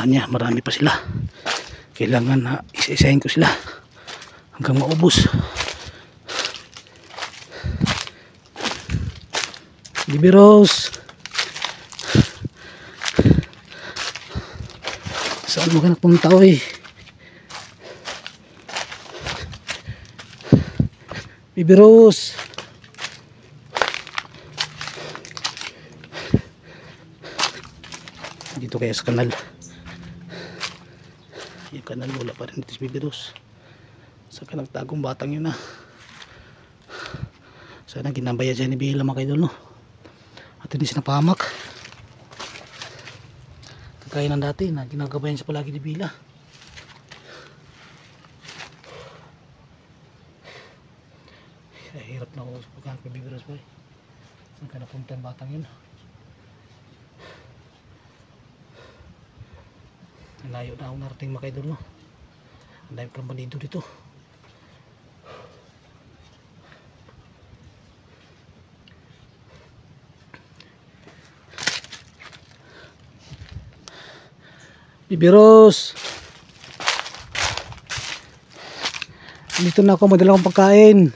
samahan niya. Marami pa sila. Kailangan na isa-isahin ko sila hanggang maubos. Bibiros, saan mo ka napunta oy? Bibiros, dito kaya sa kanal. Yung kanal wala pa rin dito si Bibiros. Saan ka nagtagong batang yun sana ginambayan siya ni Bihila mga kaidol no. At hindi siya napahamak kagaya ng dati na ginagabayan siya palagi ni Bihila. Hirap na ako sa pagkahanap kay Bibiros boy. Saan ka napunta yung batang yun? Layo na ako narating mga kaidol no. Ang dami palang bandido dito. Bibiros, dito na ako, madala akong pagkain.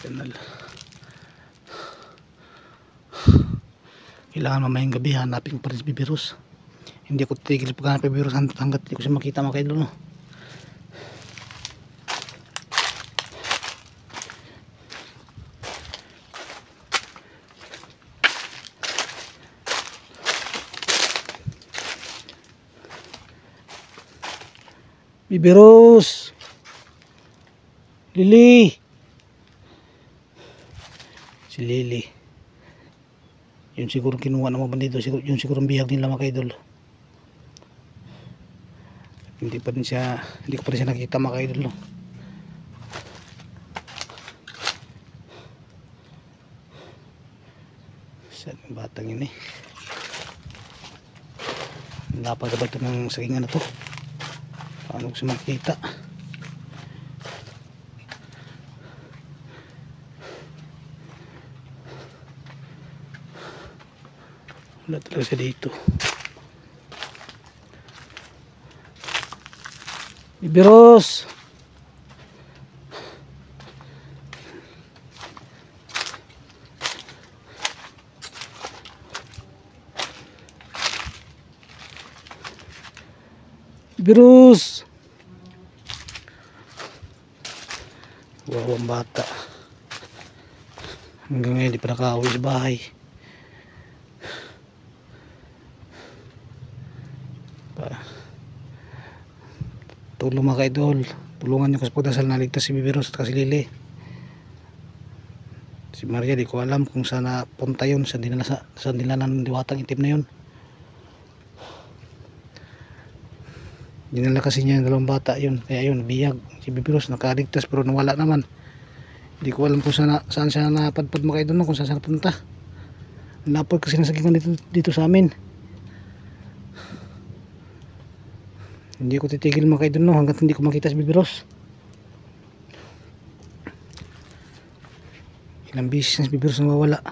Kanal. Kailangan mamayang gabi hanapin ko pa rin si Bibiros. Hindi ako titigil paghanap kay Bibiros hanggat hindi ko siya makita mga kaidol no. Bibiros, Lili, si Lili yun siguro kinuha ng mga bandido, yun siguro ang bihag nila mga kaidol. Hindi ko pa rin siya nakita mga kaidol no. Saan yung batang yun napagabal ito ng sakingan na to. Paano ko siya makikita? Wala talaga siya dito. Bibiros, Bibiros, wawang bata hanggang ngayon di pa nakauwi sa bahay. Tulong mga kaidol, tulungan nyo ko sa pagdasal na ligtas si Bibiros at si Lili. Si Maria di ko alam kung saan napunta yun, saan nila ng diwatang itim na yun. Dinala kasi niya yung dalawang bata yun, kaya yun biyag si Bibiros nakaligtas pero nawala naman. Hindi ko alam kung saan siya napadpad mga kaidol no, kung saan siya napunta. Napod kasi nasagingan dito sa amin. Hindi ko titigil mga kaidol no hanggat hindi ko makita si Bibiros. Ilang beses na si Bibiros nawawala.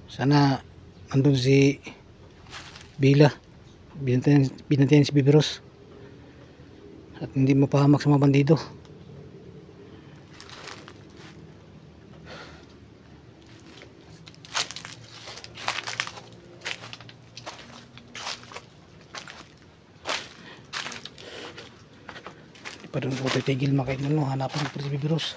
Sana andun si Bila, binantayan si Bibiros at hindi mapahamak sa mga bandido. Pa rin ko titigil mga kaidol no, hanapan ko si Bibiros.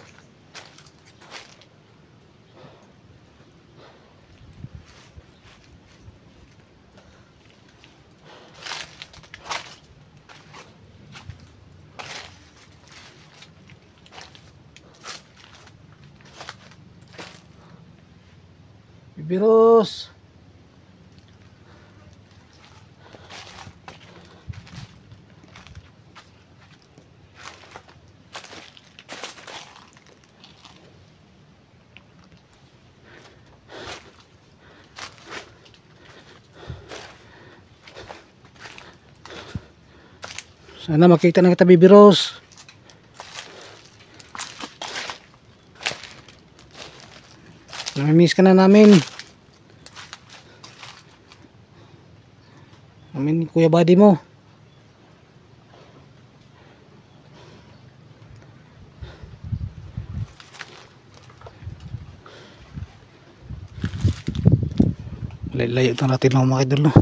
Bibiros, sana makita na kita Bibiros. Namimiss ka na namin. Amin kuya buddy mo. Layo na natin lang mga idol, no?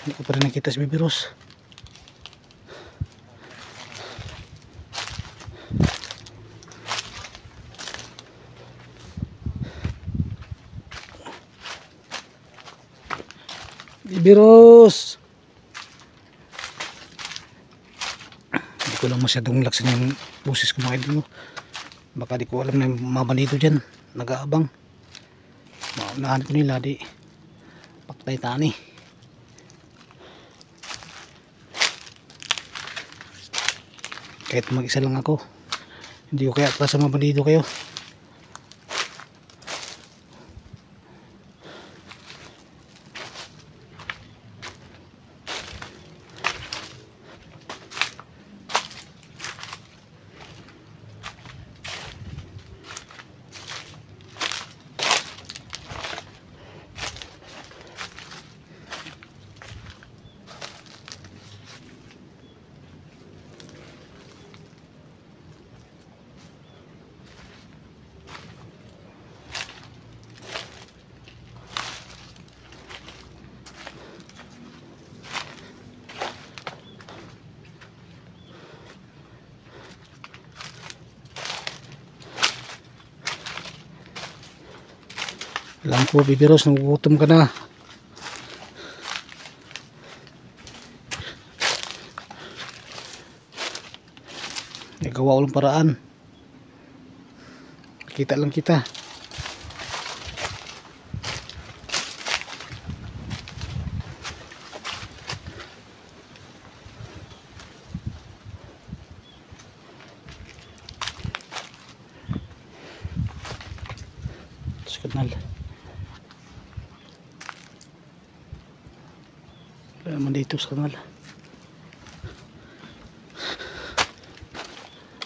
Hindi ko pa rin nakita si Baby Rose. Baby Rose, hindi ko lang masyadong laksan yung boses ko mga idol, no? Baka di ko alam na yung mga bandito dyan nag-aabang. Maunahan ko nila, di paktay tani. Kahit mag-isa lang ako, hindi ko kaya atras sa mga bandito kayo. Alam ko, Baby Rose, nagugutom ka na. Nagawa ulang paraan. Kita lang kita. Sa kanal. Wala naman dito sa kanal.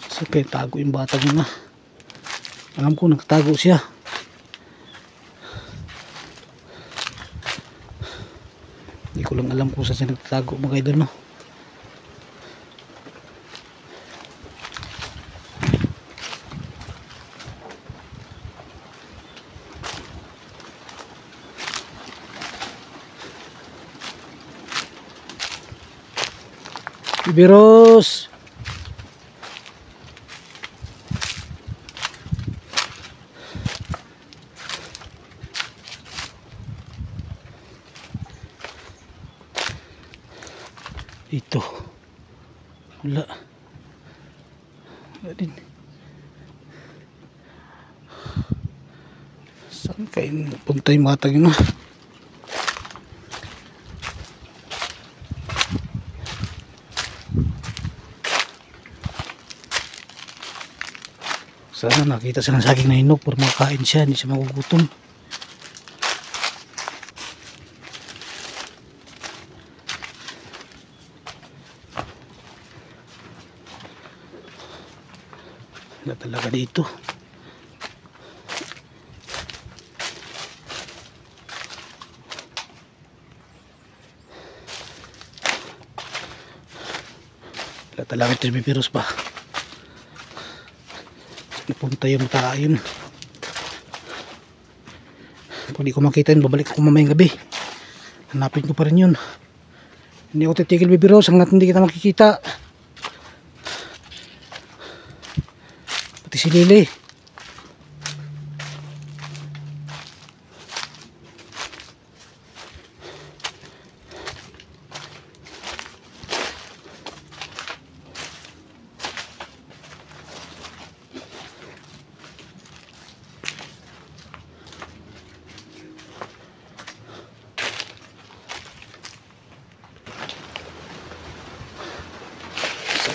Siyempre, tago yung bata niya na. Alam ko, nagtago siya. Hindi ko lang alam kung saan siya nagtago mga idol, no? Baby Rose, ito wala din. Saan kayo punta yung matang yun, no? Sana nakita siya ng saging na hinog para makain siya, hindi siya magugutom. Wala talaga dito. Wala talaga ito may virus pa. Napunta yung mata yun. Pag di ko makita yun, babalik ako mamayang gabi. Hanapin ko pa rin yun. Hindi ako titigil, Baby Rose, hanggat hindi kita makikita. Pati si Lily.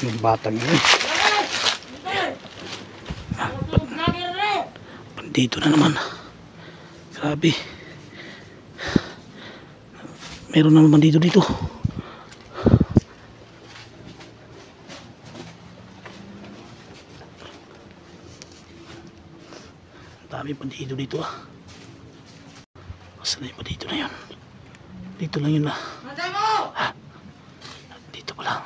Yung batang yun. Bandito na naman. Grabe. Meron naman bandito dito. Dami bandito dito, ah. Saan na yung bandito na yun? Dito lang yun ah. Dito pa lang.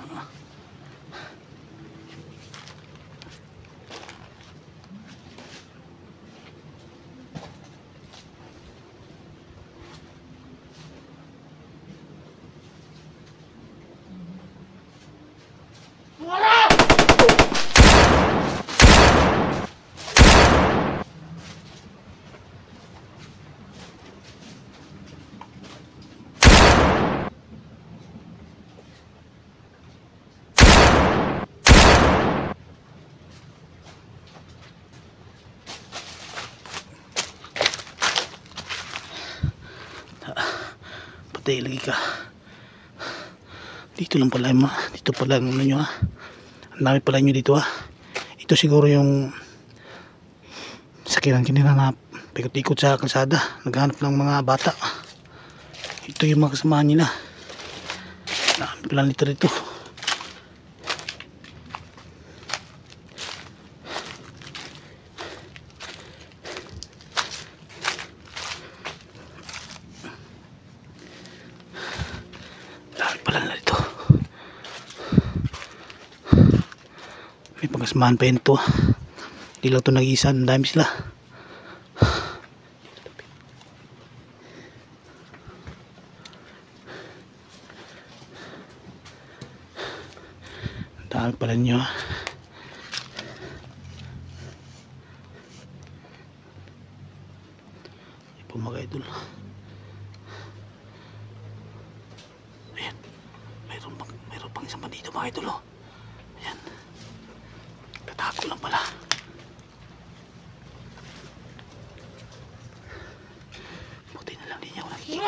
Patay lagi ka. Dito lang pala dito pala ang ano nyo ha. Ang dami pala nyo dito ha. Ito siguro yung sakiran kanina na pikot-ikot sa kalsada. Naghanap ng mga bata. Ito yung mga kasamahan nila. Dami pala nito rito. Pala na dito. May pangasmahan pa yun ito. Hindi lang ito nag-iisa. Ang dami sila. Ang dami pala nyo. Hindi po mga idol. Mayroon pang isang bandito mga idol oh. Ayan. Tatago lang pala. Buti na lang din niya ako nakikita.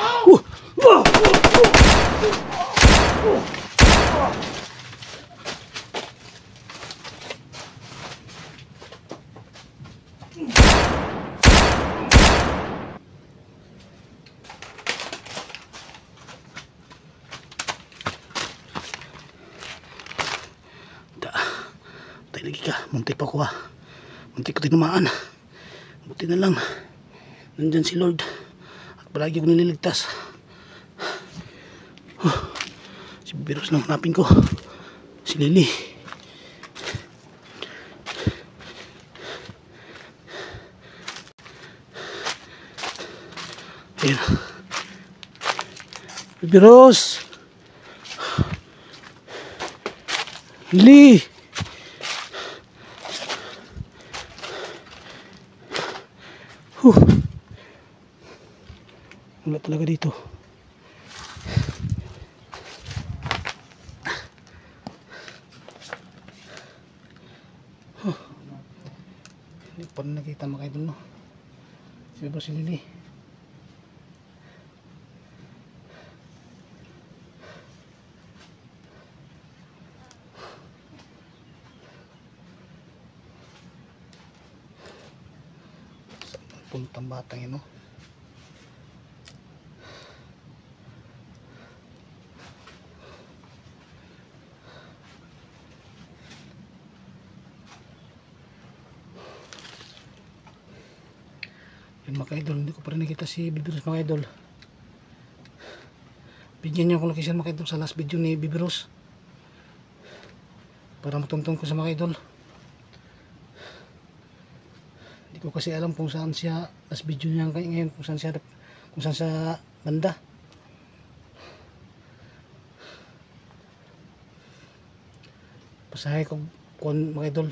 Tayo lagi ka, muntik pa ko ha. Muntik ko tinamaan. Buti na lang nandyan si Lord at palagi ko nililigtas. Si Bibiros lang hanapin ko. Si Lily. Ayan. Bibiros, Lily. Wala talaga dito. Hindi ko pa rin nakita mga idol no. Sino ba si Lily? Saan puntang batang yun no? Yun mga idol, hindi ko pa rin nakita si Bibiros mga idol. Bigyan niyo ako location mga idol sa last video ni Bibiros para matuntun ko sa mga idol. Hindi ko kasi alam kung saan siya last video niya ngayon, kung saan siya banda. Pasahay ko kung mga idol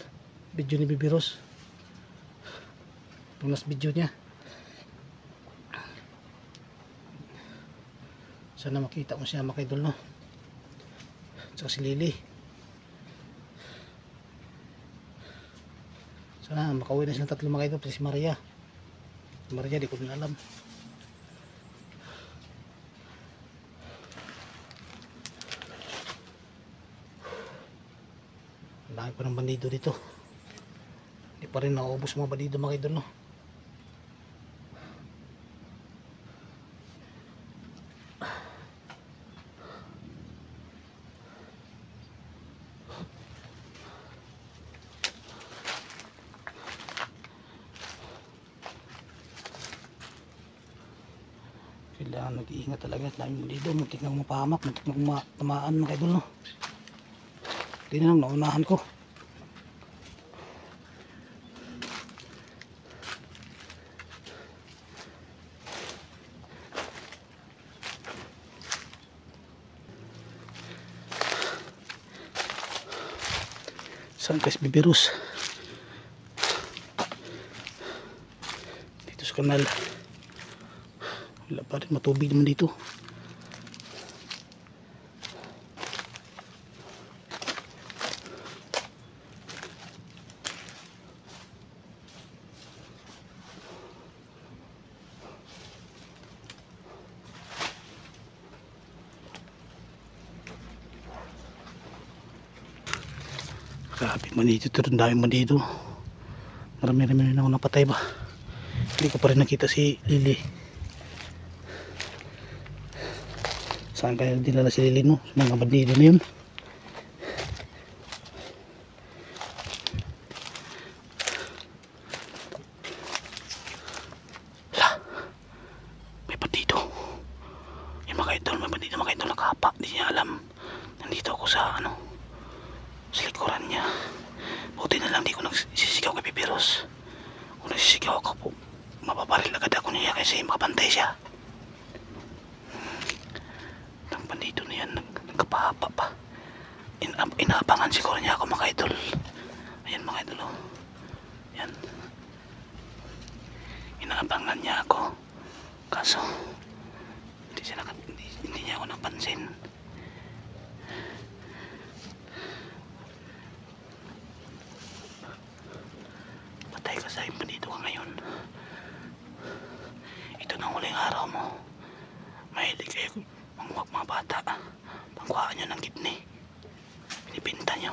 video ni Bibiros, yung last video niya. Sana makita mo siya mga idol no. Tsaka si Lily. Sana makauwi na silang tatlo mga idol. Si Maria. Si Maria di ko din alam. Laki pa ng bandido dito. Hindi pa rin naubos mga bandido mga idol no. Kailangan nag-iingat talaga. Daming bandido, muntik na mapahamak, muntik na tamaan mga idol, no. Hindi na lang, naunahan ko. Saan guys, bibirus dito sa kanal. Wala pa rin, matubig naman dito. Grabe man dito, ang dami man dito. Marami-rami na ako napatay ba. Hindi ko pa rin nakita si Lily. Saan kaya dinala si Lily, no? Mga bandido na yun. Hala, may bandido. Yung mga idol, may bandido, mga idol nakahapa. Hindi niya alam. Nandito ako sa sa likuran niya. Buti na lang di ko nagsisigaw kay Bibiros. Kung nagsisigaw ako po, mapabaril agad ako niya kasi makabantay siya. Ang bandito na yan, nagkapahapa pa. Inaabangan siguro niya ako mga idol. Ayan mga idol, oh. Yan. Inaabangan niya ako. Kaso hindi niya ako napansin. Patay ka sa bandito ka ngayon. Ito na huling araw mo. Mahilig kayo mangwag mga bata. Pangkuhaan nyo ng kidney. Pinipinta nyo.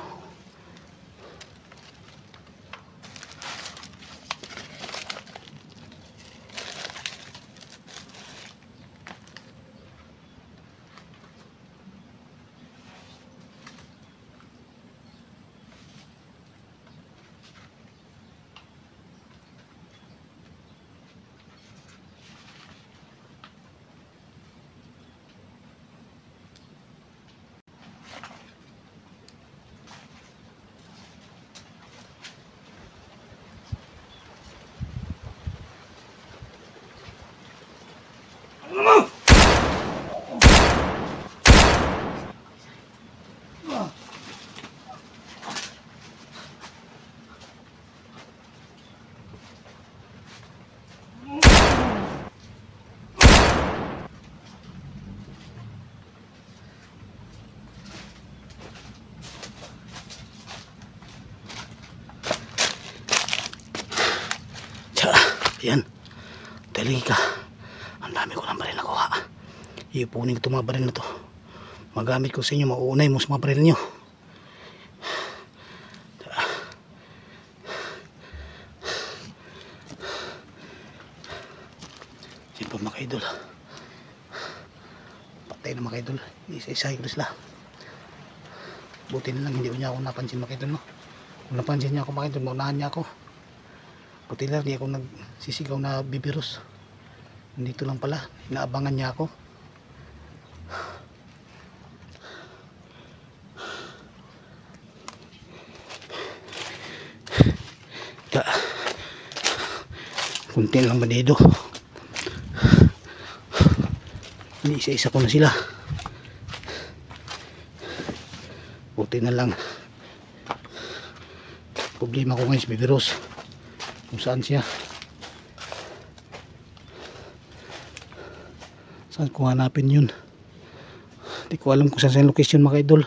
Yan, dali ka. Ang dami ko ng baril nakuha. Iupunin ko itong mga baril na to. Magamit ko sa inyo, mauunay mo sa mga baril nyo. Yan po mga idol. Patay na mga idol. Isa-isahin ko sila. Buti na lang hindi ko niya ako napansin mga idol, no? Kung napansin niya ako mga idol, maunahan niya ako. Buti lang di ako nagsisigaw na Bibiros. Nandito lang pala, inaabangan niya ako. Kunti lang bandido. Hindi isa-isa ko na sila. Buti na lang. Problema ko ngayon si Bibiros. Kung saan siya, saan ko hanapin yun. Hindi ko alam kung saan yung location mga idol.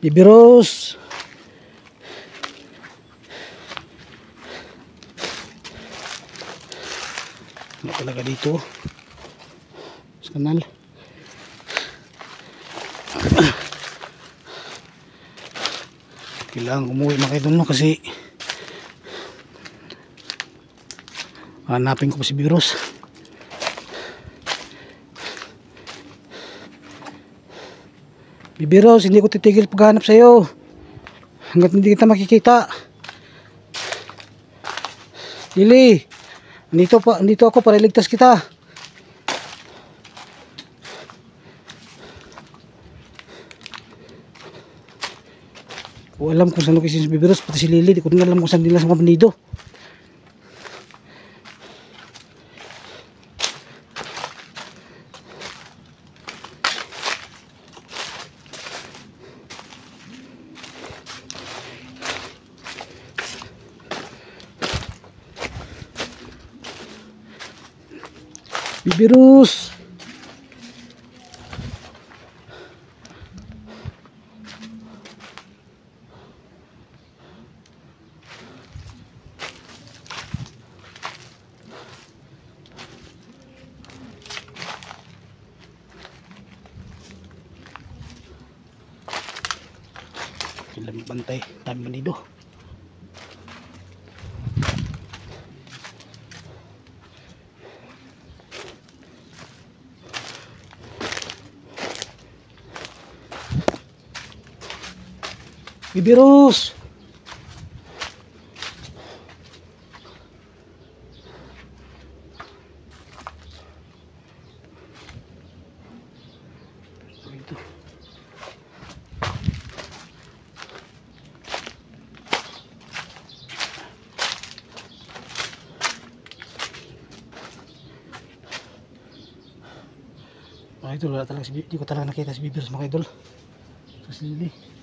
Bibiros, ano talaga dito kanal. Kailangan umuwi mga idol, no, kasi hanapin ko pa si Bibiros. Bibiros, hindi ko titigil paghanap sa'yo hanggat hindi kita makikita. Lily, andito ako para iligtas kita. Ko alam kung saan location si Bibiros, pati si Lily, di ko rin alam kung saan nila sa mga bandido. Bibiros, sila magbantay, dami bandido. Bibiros, ito. Mga idol, wala talaga di ko talaga nakita si Bibiros mga idol. So, si Lily.